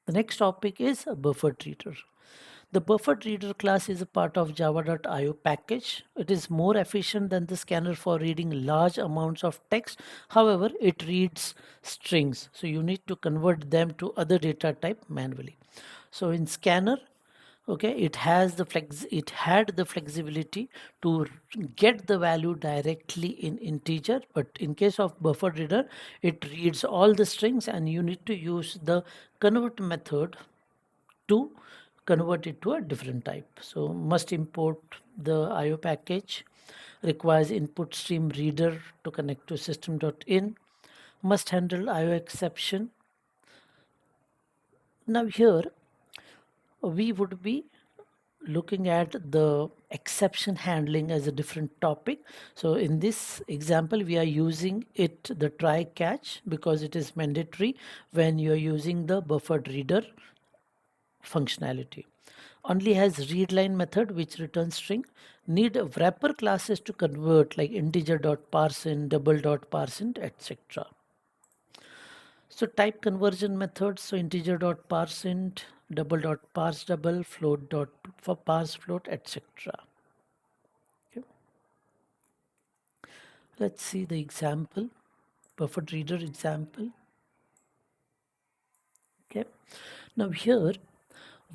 The next topic is a buffered reader. The buffered reader class is a part of java.io package. It is more efficient than the scanner for reading large amounts of text. However, it reads strings, so you need to convert them to other data type manually. So in scanner, okay, it had the flexibility to get the value directly in integer, but in case of buffer reader, it reads all the strings and you need to use the convert method to convert it to a different type. So must import the IO package, requires input stream reader to connect to system.in, must handle IO exception. Now here we would be looking at the exception handling as a different topic. So in this example we are using the try catch because it is mandatory when you are using the buffered reader functionality. Only has readline method which returns string. Need wrapper classes to convert like integer.parseInt, double.parseInt, etc. So type conversion methods, so integer.parseInt, double.parseDouble, float.parseFloat, etc. Okay. Let's see the example, buffered reader example. Okay. Now here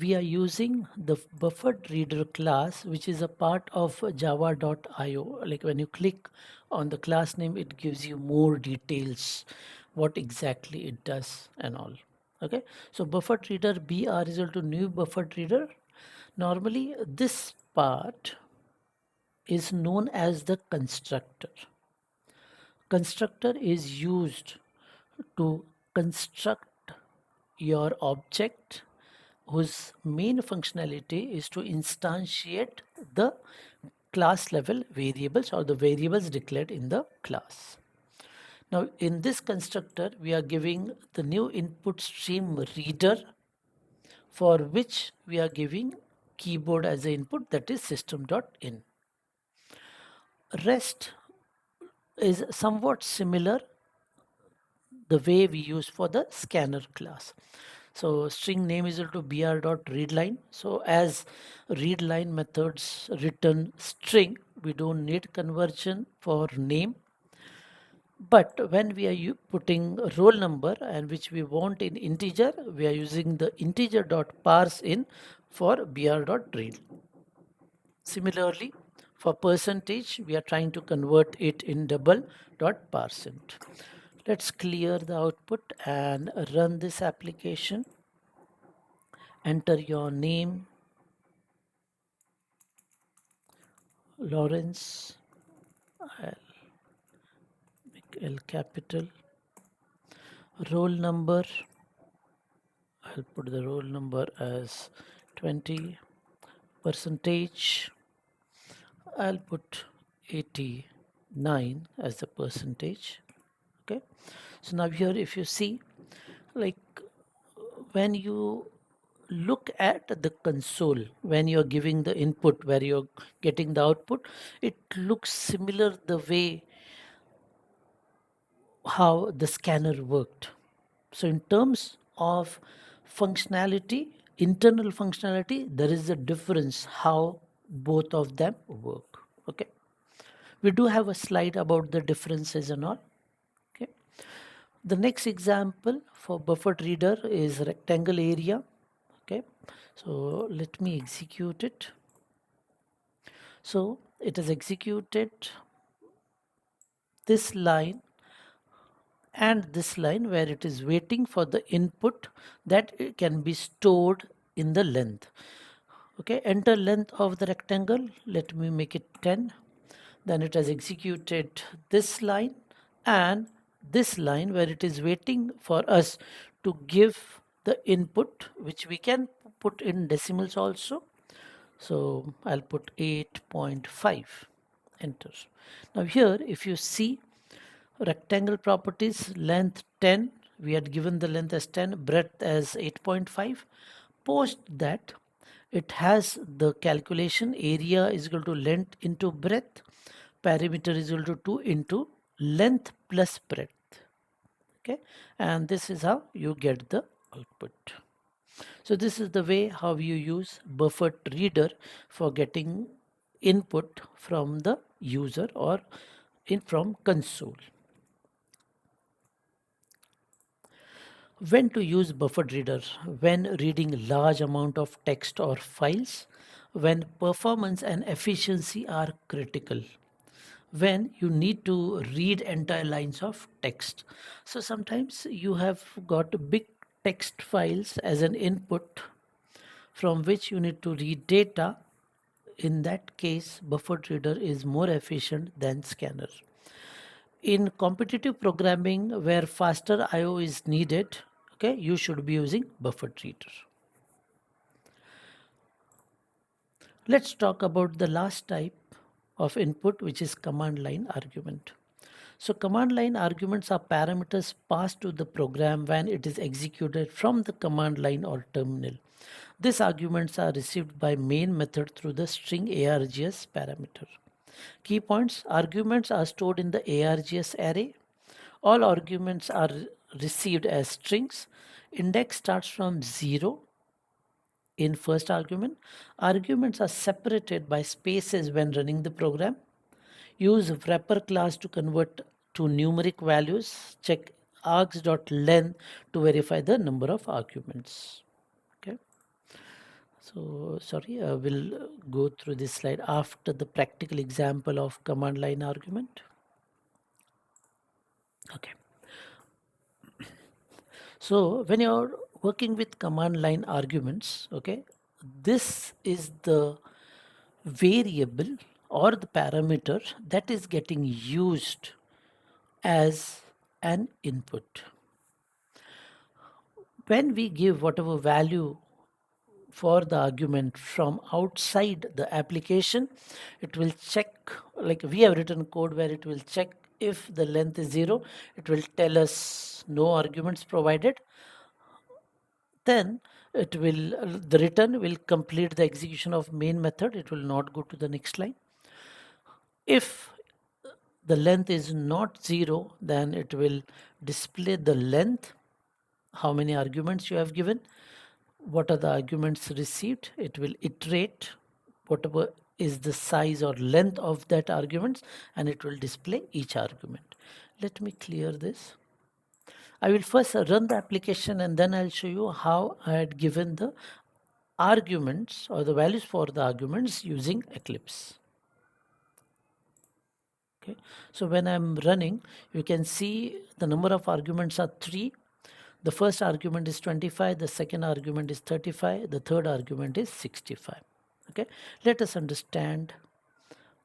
we are using the buffered reader class, which is a part of java.io. Like when you click on the class name, it gives you more details, what exactly it does and all. Okay, so buffered reader br is equal to new buffered reader. Normally this part is known as the constructor. Constructor is used to construct your object whose main functionality is to instantiate the class level variables or the variables declared in the class. Now in this constructor we are giving the new input stream reader for which we are giving keyboard as the input, that is system.in. Rest is somewhat similar the way we use for the scanner class. So string name is equal to br.readline. So as readline methods return string, we don't need conversion for name. But when we are putting roll number and which we want in integer, we are using the integer.parseIn for br.read. Similarly, for percentage, we are trying to convert it in double.parseInt. Let's clear the output and run this application. Enter your name, Lawrence, I'll make L capital, roll number, I'll put the roll number as 20, percentage, I'll put 89 as the percentage. Okay, so now here if you see, like when you look at the console, when you're giving the input where you're getting the output, it looks similar the way how the scanner worked. So in terms of functionality, internal functionality, there is a difference how both of them work. Okay, we do have a slide about the differences and all. Okay, the next example for buffered reader is rectangle area. Okay, so let me execute it. So it is executed this line and this line where it is waiting for the input that it can be stored in the length. Okay, enter length of the rectangle, let me make it 10. Then it has executed this line and this line where it is waiting for us to give the input, which we can put in decimals also. So I'll put 8.5, enter. Now here if you see rectangle properties, length 10, we had given the length as 10, breadth as 8.5. Post that it has the calculation area is equal to length into breadth, perimeter is equal to 2 into length plus breadth. Okay, and this is how you get the output. So this is the way how you use buffered reader for getting input from the user or from console. When to use buffered reader? When reading large amount of text or files, when performance and efficiency are critical, when you need to read entire lines of text. So sometimes you have got big text files as an input from which you need to read data. In that case, buffered reader is more efficient than scanner. In competitive programming where faster IO is needed, okay, you should be using buffered reader. Let's talk about the last type of input, which is command line argument. So command line arguments are parameters passed to the program when it is executed from the command line or terminal. These arguments are received by main method through the string args parameter. Key points: arguments are stored in the args array. All arguments are received as strings. Index starts from 0 in first argument. Arguments are separated by spaces when running the program. Use wrapper class to convert to numeric values. Check args.len to verify the number of arguments. Okay. So sorry, I will go through this slide after the practical example of command line argument. Okay. So when you're working with command line arguments, okay, this is the variable or the parameter that is getting used as an input. When we give whatever value for the argument from outside the application, it will check, like we have written code where it will check if the length is 0, it will tell us no arguments provided. Then it will the return will complete the execution of main method. It will not go to the next line. If the length is not 0, then it will display the length, how many arguments you have given, what are the arguments received. It will iterate whatever is the size or length of that arguments, and it will display each argument. Let me clear this. I will first run the application and then I'll show you how I had given the arguments or the values for the arguments using Eclipse. Okay, so when I'm running, you can see the number of arguments are 3. The first argument is 25, the second argument is 35, the third argument is 65. Okay, let us understand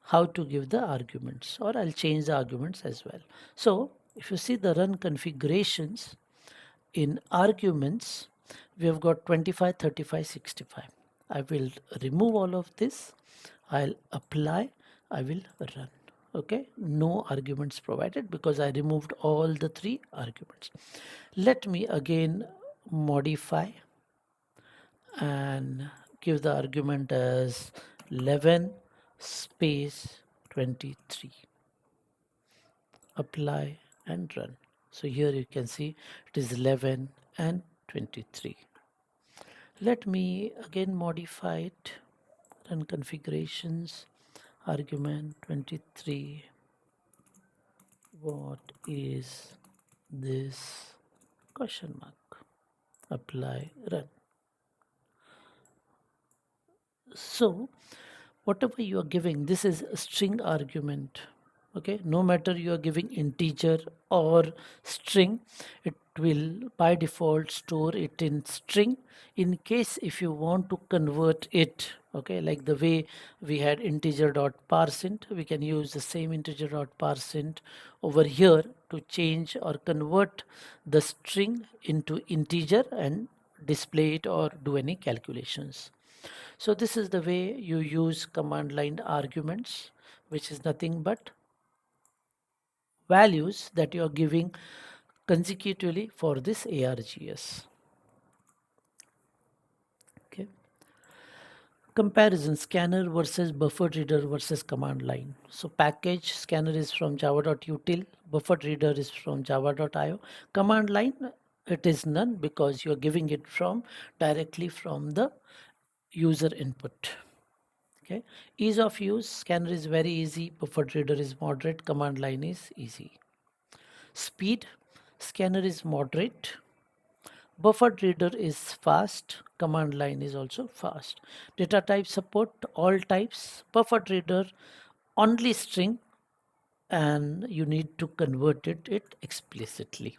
how to give the arguments, or I'll change the arguments as well. So if you see the run configurations, in arguments we have got 25, 35, 65. I will remove all of this, I'll apply, I will run. Okay, no arguments provided because I removed all the 3 arguments. Let me again modify and give the argument as 11 space 23. Apply and run. So here you can see it is 11 and 23. Let me again modify it. Run configurations, argument 23. What is this? Question mark. Apply, run. So whatever you are giving, this is a string argument. Okay, no matter you are giving integer or string, it will by default store it in string. In case if you want to convert it, okay, like the way we had integer.parseInt, we can use the same integer.parseInt over here to change or convert the string into integer and display it or do any calculations. So this is the way you use command line arguments, which is nothing but values that you are giving consecutively for this ARGS. Okay. Comparison: scanner versus buffered reader versus command line. So package scanner is from java.util, buffered reader is from java.io. Command line it is none because you are giving it from directly from the user input. Okay, ease of use, scanner is very easy, buffered reader is moderate, command line is easy. Speed, scanner is moderate, buffered reader is fast, command line is also fast. Data type support all types, buffered reader only string, and you need to convert it explicitly.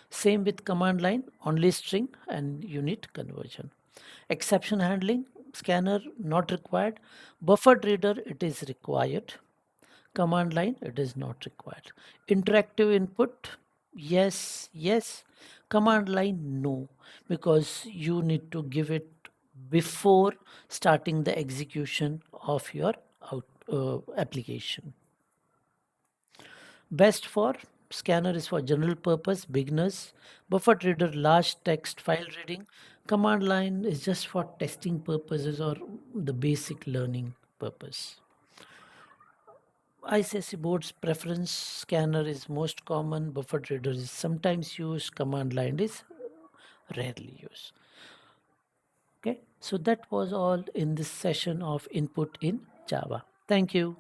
Same with command line, only string and unit conversion. Exception handling, scanner not required, buffered reader it is required, command line it is not required. Interactive input, yes, yes, command line no, because you need to give it before starting the execution of your application. Best for scanner is for general purpose, beginners, buffered reader large text file reading, command line is just for testing purposes or the basic learning purpose. ICSE board's preference, scanner is most common, buffered reader is sometimes used, command line is rarely used. Okay, so that was all in this session of input in Java. Thank you.